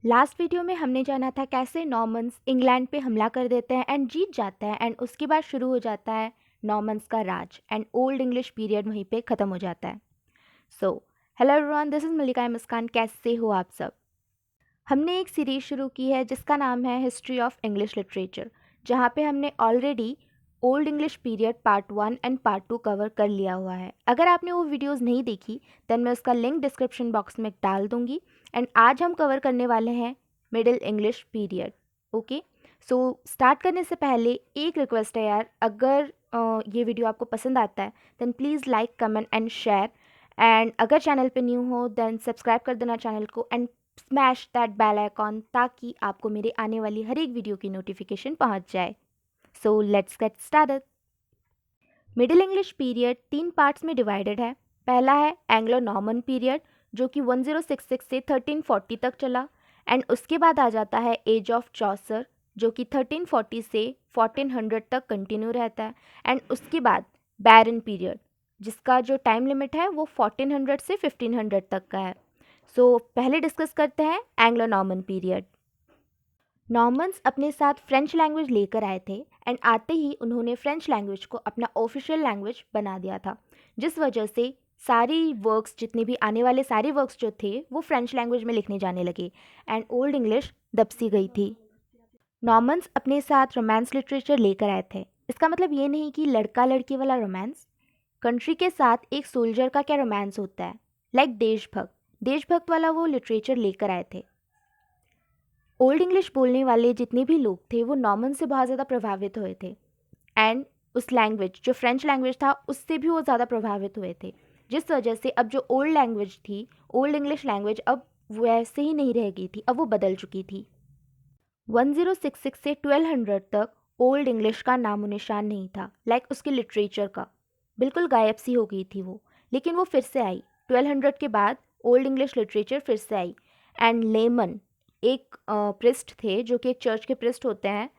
Last video में हमने जाना था कैसे नॉर्मन्स इंग्लैंड पे हमला कर देते हैं एंड जीत जाते हैं एंड उसके बाद शुरू हो जाता है नॉर्मन्स का राज एंड ओल्ड इंग्लिश पीरियड वहीं पे ख़त्म हो जाता है। So hello everyone, this is Mallika Muskan. कैसे हो आप सब? हमने एक सीरीज़ शुरू की है जिसका नाम है हिस्ट्री ऑफ इंग्लिश लिटरेचर, जहाँ पे हमने already old English period part 1 and part 2 cover कर लिया हुआ है। अगर आपने वो वीडियोस नहीं देखी देन मैं उसका लिंक डिस्क्रिप्शन बॉक्स में डाल दूँगी। एंड आज हम कवर करने वाले हैं middle English period. Okay, so start करने से पहले एक रिक्वेस्ट है यार, अगर ये वीडियो आपको पसंद आता है then please like comment and share, and अगर चैनल पे न्यू हो देन सब्सक्राइब कर देना चैनल को and smash that bell icon ताकि आपको मेरे आने वाली हर एक वीडियो की नोटिफिकेशन पहुंच जाए। So let's get started. Middle English period 3 parts में डिवाइडेड है। पहला है एंग्लो नॉर्मन पीरियड जो कि 1066 से 1340 तक चला, एंड उसके बाद आ जाता है एज ऑफ चौसर जो कि 1340 से 1400 तक कंटिन्यू रहता है, एंड उसके बाद बैरन पीरियड जिसका जो टाइम लिमिट है वो 1400 से 1500 तक का है। सो पहले डिस्कस करते हैं एंग्लो नॉर्मन पीरियड। नॉर्मन्स अपने साथ फ्रेंच लैंग्वेज लेकर आए थे एंड आते ही उन्होंने फ्रेंच लैंग्वेज को अपना ऑफिशियल लैंग्वेज बना दिया था, जिस वजह से सारी वर्क्स, जितने भी आने वाले सारे वर्क्स जो थे वो फ्रेंच लैंग्वेज में लिखने जाने लगे एंड ओल्ड इंग्लिश दबसी गई थी। नॉर्मन्स अपने साथ रोमांस लिटरेचर लेकर आए थे। इसका मतलब ये नहीं कि लड़का लड़की वाला रोमांस, कंट्री के साथ एक सोल्जर का क्या रोमांस होता है, लाइक देशभक्त वाला वो लिटरेचर लेकर आए थे। ओल्ड इंग्लिश बोलने वाले जितने भी लोग थे वो नॉर्मन से बहुत ज़्यादा प्रभावित हुए थे, एंड उस लैंग्वेज जो फ्रेंच लैंग्वेज था उससे भी वो ज़्यादा प्रभावित हुए थे, जिस वजह से अब जो ओल्ड लैंग्वेज थी, ओल्ड इंग्लिश लैंग्वेज अब वैसे ही नहीं रह गई थी, अब वो बदल चुकी थी। 1066 से 1200 तक ओल्ड इंग्लिश का नामो निशान नहीं था, लाइक उसके लिटरेचर का बिल्कुल गायब सी हो गई थी वो, लेकिन वो फिर से आई 1200 के बाद। ओल्ड इंग्लिश लिटरेचर फिर से आई, एंड लेमन एक प्रिस्ट थे जो कि एक चर्च के प्रिस्ट होते हैं,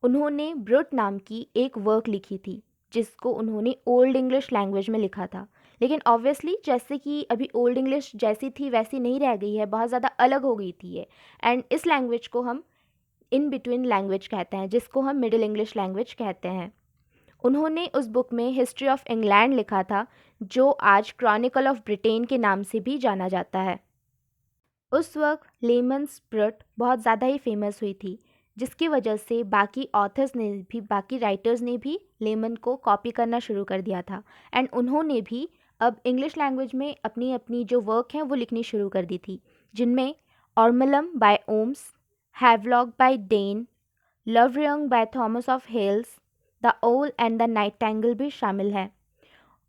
उन्होंने ब्रुट नाम की एक वर्क लिखी थी जिसको उन्होंने ओल्ड इंग्लिश लैंग्वेज में लिखा था। लेकिन ऑब्वियसली जैसे कि अभी ओल्ड इंग्लिश जैसी थी वैसी नहीं रह गई है, बहुत ज़्यादा अलग हो गई थी ये, एंड इस लैंग्वेज को हम इन बिटवीन लैंग्वेज कहते हैं, जिसको हम मिडिल इंग्लिश लैंग्वेज कहते हैं। उन्होंने उस बुक में हिस्ट्री ऑफ इंग्लैंड लिखा था जो आज क्रॉनिकल ऑफ ब्रिटेन के नाम से भी जाना जाता है। उस वक्त लेमन्स ब्रुट बहुत ज़्यादा ही फेमस हुई थी, जिसकी वजह से बाकी ऑथर्स ने भी, बाकी राइटर्स ने भी लेमन को कॉपी करना शुरू कर दिया था, एंड उन्होंने भी अब इंग्लिश लैंग्वेज में अपनी अपनी जो वर्क हैं वो लिखनी शुरू कर दी थी, जिनमें Ormulum by Orms, Havelok by Dane, love rune by Thomas of Hales, the owl and the nightingale भी शामिल है।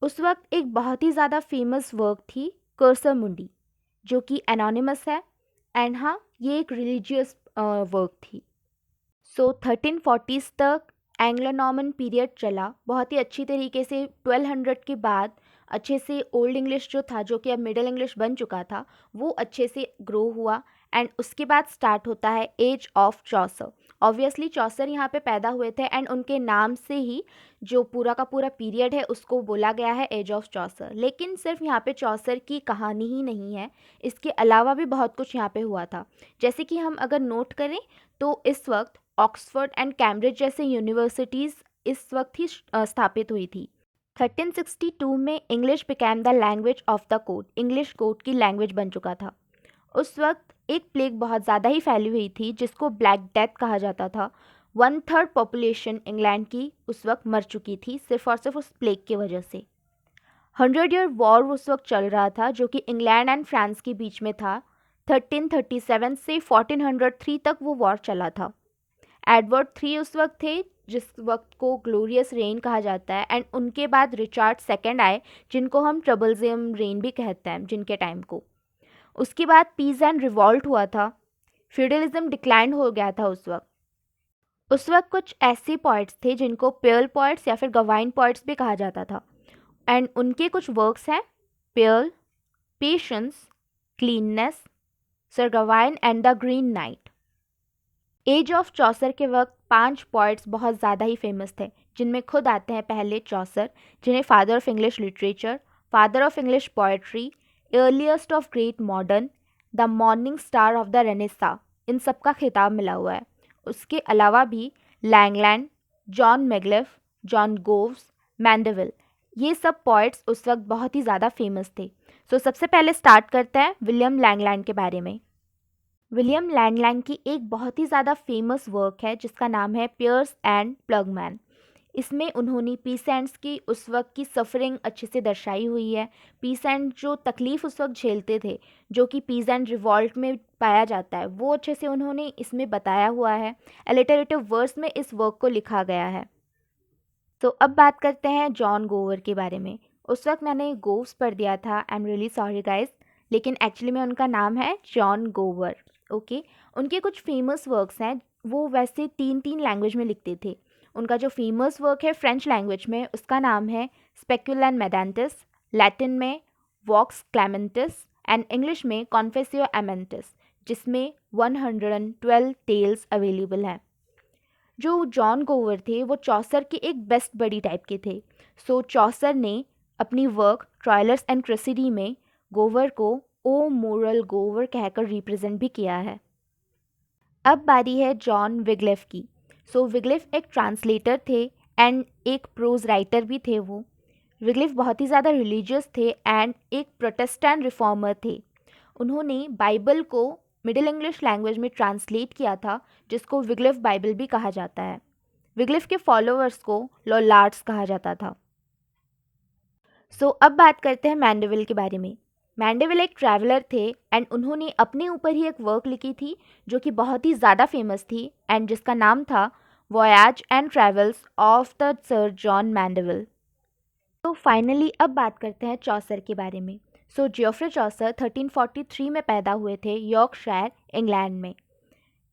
उस वक्त एक बहुत ही ज़्यादा फेमस वर्क थी कर्सर मुंडी जो कि एनोनिमस है, एंड हाँ ये एक रिलीजियस वर्क थी। सो 1340s तक एंग्लो नॉर्मन पीरियड चला बहुत ही अच्छी तरीके से। 1200 के बाद अच्छे से ओल्ड इंग्लिश जो था, जो कि अब मिडिल इंग्लिश बन चुका था, वो अच्छे से ग्रो हुआ, एंड उसके बाद स्टार्ट होता है एज ऑफ चौसर। ऑब्वियसली चौसर यहाँ पे पैदा हुए थे एंड उनके नाम से ही जो पूरा का पूरा पीरियड है उसको बोला गया है एज ऑफ चौसर। लेकिन सिर्फ यहाँ पे चौसर की कहानी ही नहीं है, इसके अलावा भी बहुत कुछ यहाँ पे हुआ था। जैसे कि हम अगर नोट करें तो इस वक्त ऑक्सफोर्ड एंड कैम्ब्रिज जैसे यूनिवर्सिटीज़ इस वक्त ही स्थापित हुई थी। 1362 में English became the language of the court, English court की लैंग्वेज बन चुका था। उस वक्त एक प्लेग बहुत ज़्यादा ही फैली हुई थी जिसको ब्लैक डेथ कहा जाता था। 1/3 पॉपुलेशन इंग्लैंड की उस वक्त मर चुकी थी सिर्फ और सिर्फ उस प्लेग की वजह से। 100 ईयर वॉर उस वक्त चल रहा था जो कि इंग्लैंड एंड फ्रांस के बीच में था। 1337 से 1403 तक वो वॉर चला था। एडवर्ड 3 उस वक्त थे जिस वक्त को ग्लोरियस रेन कहा जाता है, एंड उनके बाद रिचार्ड सेकंड आए जिनको हम ट्रबल्जियम रेन भी कहते हैं जिनके टाइम को। उसके बाद पीस एंड रिवॉल्ट हुआ था, फ्यूडलिज्म डिक्लाइन हो गया था उस वक्त कुछ ऐसे पॉइंट्स थे जिनको पेर्ल पॉइंट्स या फिर गवाइन पॉइंट्स भी कहा जाता था, एंड उनके कुछ वर्क्स हैं pearl, patience, cleanness, sir Gawain and the green knight. Age of Chaucer के वक्त 5 पोइट्स बहुत ज़्यादा ही फेमस थे, जिनमें खुद आते हैं पहले चौसर, जिन्हें father of English literature, father of English poetry, earliest of great modern, the morning star of the renaissance, इन सब का खिताब मिला हुआ है। उसके अलावा भी लैंगलैंड, जॉन मैगलिफ, जॉन गोव्स, मैंडेविल, ये सब पोइट्स उस वक्त बहुत ही ज़्यादा फेमस थे। सो सबसे पहले स्टार्ट करते हैं विलियम लैंगलैंड के बारे में। विलियम लैंगलैंड की एक बहुत ही ज़्यादा फेमस वर्क है जिसका नाम है पियर्स एंड प्लगमैन। इसमें उन्होंने पीसेंट्स की उस वक्त की सफ़रिंग अच्छे से दर्शाई हुई है। पीसेंट जो तकलीफ़ उस वक्त झेलते थे, जो कि पीसेंट रिवॉल्ट में पाया जाता है, वो अच्छे से उन्होंने इसमें बताया हुआ है। एलिटरेटिव वर्स में इस वर्क को लिखा गया है। तो अब बात करते हैं जॉन गोवर के बारे में। उस वक्त मैंने गोव्स पढ़ दिया था, I am really sorry guys, लेकिन एक्चुअली में उनका नाम है जॉन गोवर। ओके, उनके कुछ फेमस वर्क्स हैं, वो वैसे 3 लैंग्वेज में लिखते थे। उनका जो फेमस वर्क है फ्रेंच लैंग्वेज में, उसका नाम है स्पेक्युलम मेडेंटिस, लैटिन में वॉक्स क्लेमेंटिस एंड इंग्लिश में कॉन्फेसियो एमेंटिस, जिसमें 112 टेल्स अवेलेबल हैं। जो जॉन गोवर थे वो चौसर के एक बेस्ट बडी टाइप के थे। सो चौसर ने अपनी वर्क ट्रायलर्स एंड क्रेसिडी में गोवर को ओ मोरल गोवर कहकर रिप्रेजेंट भी किया है। अब बारी है जॉन विगलिफ की। सो विगलिफ एक ट्रांसलेटर थे एंड एक प्रोज राइटर भी थे। वो विगलिफ बहुत ही ज़्यादा रिलीजियस थे एंड एक प्रोटेस्टेंट रिफॉर्मर थे। उन्होंने बाइबल को मिडिल इंग्लिश लैंग्वेज में ट्रांसलेट किया था, जिसको विगलिफ बाइबल भी कहा जाता है। विगलिफ के फॉलोअर्स को लॉलार्ड्स कहा जाता था। सो अब बात करते हैं मैंडेविल के बारे में। मैंडेविल एक ट्रैवलर थे एंड उन्होंने अपने ऊपर ही एक वर्क लिखी थी जो कि बहुत ही ज़्यादा फेमस थी एंड जिसका नाम था voyage and travels of the sir John Mandeville. तो फाइनली अब बात करते हैं चौसर के बारे में। सो जियोफ्रे चौसर 1343 में पैदा हुए थे यॉर्कशायर, इंग्लैंड में।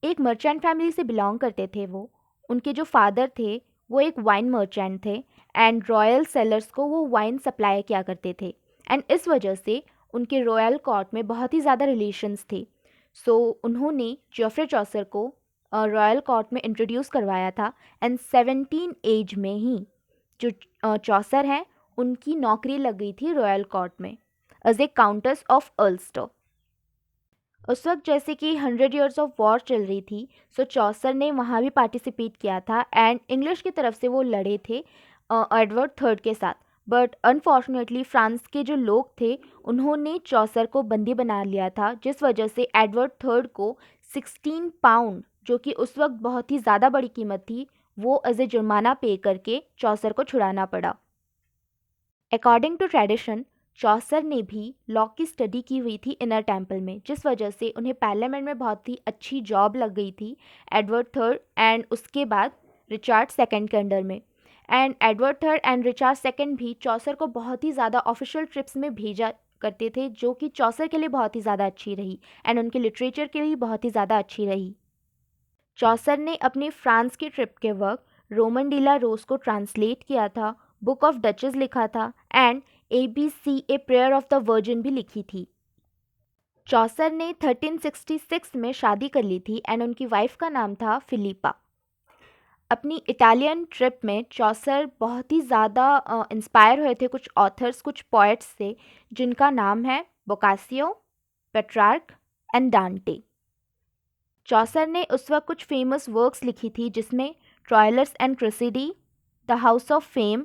एक मर्चेंट फैमिली से बिलोंग करते थे वो। उनके जो फादर थे वो एक वाइन मर्चेंट थे एंड रॉयल सेलर्स को वो वाइन सप्लाई किया करते थे एंड इस वजह से उनके रॉयल कोर्ट में बहुत ही ज़्यादा रिलेशंस थे। सो उन्होंने जियोफ्रे चौसर को रॉयल कोर्ट में इंट्रोड्यूस करवाया था एंड 17 एज में ही जो चौसर हैं उनकी नौकरी लग गई थी रॉयल कोर्ट में as a countess of Ulster. उस वक्त जैसे कि 100 ईयर्स ऑफ वॉर चल रही थी, सो चौसर ने वहाँ भी पार्टिसिपेट किया था एंड इंग्लिश की तरफ से वो लड़े थे एडवर्ड थर्ड के साथ। बट अनफॉर्चुनेटली फ्रांस के जो लोग थे उन्होंने चौसर को बंदी बना लिया था, जिस वजह से एडवर्ड थर्ड को 16 पाउंड, जो कि उस वक्त बहुत ही ज़्यादा बड़ी कीमत थी, वो एज ए जुर्माना पे करके चौसर को छुड़ाना पड़ा। अकॉर्डिंग टू ट्रेडिशन चौसर ने भी लॉ की स्टडी की हुई थी इनर टेम्पल में, जिस वजह से उन्हें पार्लियामेंट में बहुत ही अच्छी जॉब लग गई थी एडवर्ड थर्ड एंड उसके बाद रिचार्ड सेकंड के अंडर में। And Edward third and Richard second भी चौसर को बहुत ही ज़्यादा ऑफिशियल ट्रिप्स में भेजा करते थे, जो कि चौसर के लिए बहुत ही ज़्यादा अच्छी रही एंड उनके लिटरेचर के लिए बहुत ही ज़्यादा अच्छी रही। चौसर ने अपनी फ्रांस की ट्रिप के वक्त रोमन डीला रोज को ट्रांसलेट किया था, बुक ऑफ डचेस लिखा था and ABC a prayer of the virgin भी लिखी थी। चौसर ने 1366 में शादी कर ली थी एंड उनकी वाइफ का नाम था फिलिपा। अपनी इटालियन ट्रिप में चौसर बहुत ही ज़्यादा इंस्पायर हुए थे कुछ ऑथर्स, कुछ पोएट्स से, जिनका नाम है बोकासियो, पेट्रार्क एंड डांटे। चौसर ने उस वक्त कुछ फेमस वर्क्स लिखी थी जिसमें Troilus and Criseyde, the house of fame,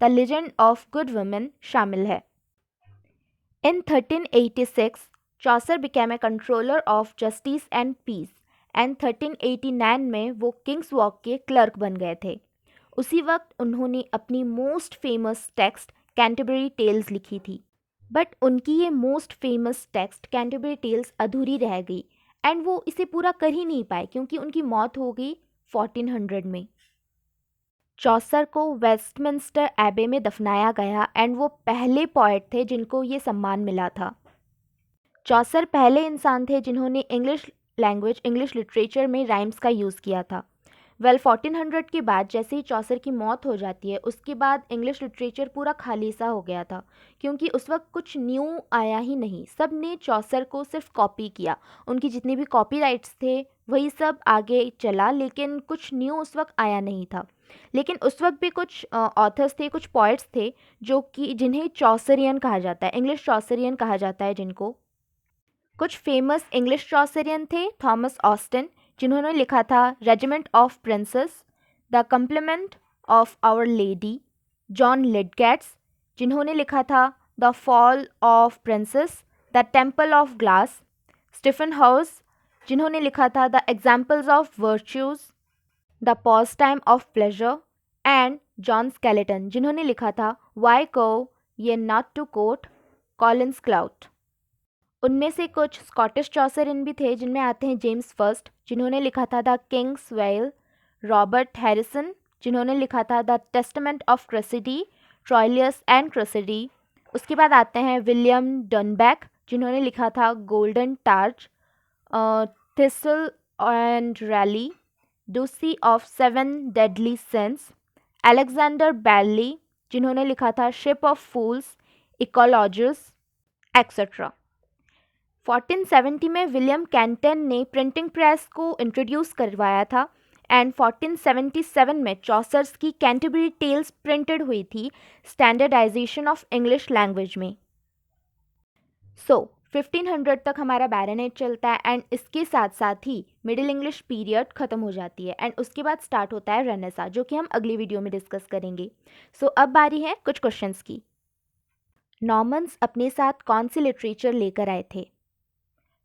the legend of good women शामिल है। In 1386 Chaucer became a controller of justice and peace and 1389 में वो किंग्स वॉक के क्लर्क बन गए थे। उसी वक्त उन्होंने अपनी most famous text Canterbury Tales लिखी थी, बट उनकी ये most famous text Canterbury Tales अधूरी रह गई एंड वो इसे पूरा कर ही नहीं पाए क्योंकि उनकी मौत हो गई 1400 में। चौसर को वेस्टमिंस्टर एबे में दफनाया गया एंड वो पहले पोएट थे जिनको ये सम्मान मिला था। चौसर पहले इंसान थे जिन्होंने इंग्लिश लैंग्वेज, इंग्लिश लिटरेचर में राइम्स का यूज़ किया था। 1400 के बाद जैसे ही चौसर की मौत हो जाती है उसके बाद इंग्लिश लिटरेचर पूरा खाली सा हो गया था, क्योंकि उस वक्त कुछ न्यू आया ही नहीं। सब ने चौसर को सिर्फ कॉपी किया, उनकी जितनी भी कॉपीराइट्स थे वही सब आगे चला, लेकिन कुछ न्यू उस वक्त आया नहीं था। लेकिन उस वक्त भी कुछ ऑथर्स थे, कुछ पोइट्स थे जो कि जिन्हें चौसरियन कहा जाता है, इंग्लिश चौसरियन कहा जाता है जिनको। कुछ फेमस इंग्लिश चॉसरियन थे थॉमस ऑस्टिन, जिन्होंने लिखा था regiment of princes, the complement of our lady, John Lydgate's, जिन्होंने लिखा था the fall of princes, the temple of glass, Stephen Hawes, जिन्होंने लिखा था the examples of virtues, the pastime of pleasure, and John Skelton, जिन्होंने लिखा था why come ye not to court Colin Clout. उनमें से कुछ स्कॉटिश चॉसरियन भी थे, जिनमें आते हैं जेम्स फर्स्ट, जिन्होंने लिखा था the king's well, Robert Henryson, जिन्होंने लिखा था the testament of Cresseid, Troilus and Cresseid. उसके बाद आते हैं विलियम डनबैक, जिन्होंने लिखा था गोल्डन टार्च, थिसल एंड रैली, डूसी of seven deadly sins, Alexander Barclay, जिन्होंने लिखा था ship of fools, eclogues, etcetera. 1470 में विलियम कैंटन ने प्रिंटिंग प्रेस को इंट्रोड्यूस करवाया था एंड 1477 में चॉसर्स की कैंटरबरी टेल्स प्रिंटेड हुई थी स्टैंडर्डाइजेशन ऑफ इंग्लिश लैंग्वेज में। सो 1500 तक हमारा बैरनेट चलता है एंड इसके साथ साथ ही मिडिल इंग्लिश पीरियड ख़त्म हो जाती है एंड उसके बाद स्टार्ट होता है रेनेसा, जो कि हम अगली वीडियो में डिस्कस करेंगे। सो अब बारी है कुछ क्वेश्चंस की। नॉर्मन्स अपने साथ कौन सी लिटरेचर लेकर आए थे?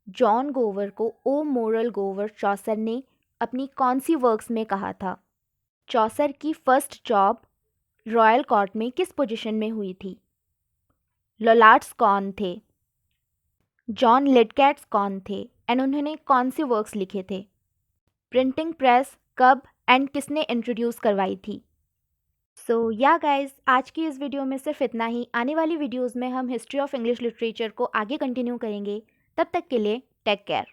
जॉन गोवर को ओ मोरल गोवर चौसर ने अपनी कौन सी वर्क्स में कहा था? चौसर की फर्स्ट जॉब रॉयल कोर्ट में किस पोजीशन में हुई थी? लॉलार्ड्स कौन थे? जॉन लिडगेट्स कौन थे एंड उन्होंने कौन सी वर्क्स लिखे थे? प्रिंटिंग प्रेस कब एंड किसने इंट्रोड्यूस करवाई थी? सो या गाइज, आज की इस वीडियो में सिर्फ इतना ही। आने वाली वीडियोज़ में हम हिस्ट्री ऑफ इंग्लिश लिटरेचर को आगे कंटिन्यू करेंगे। तब तक के लिए टेक केयर।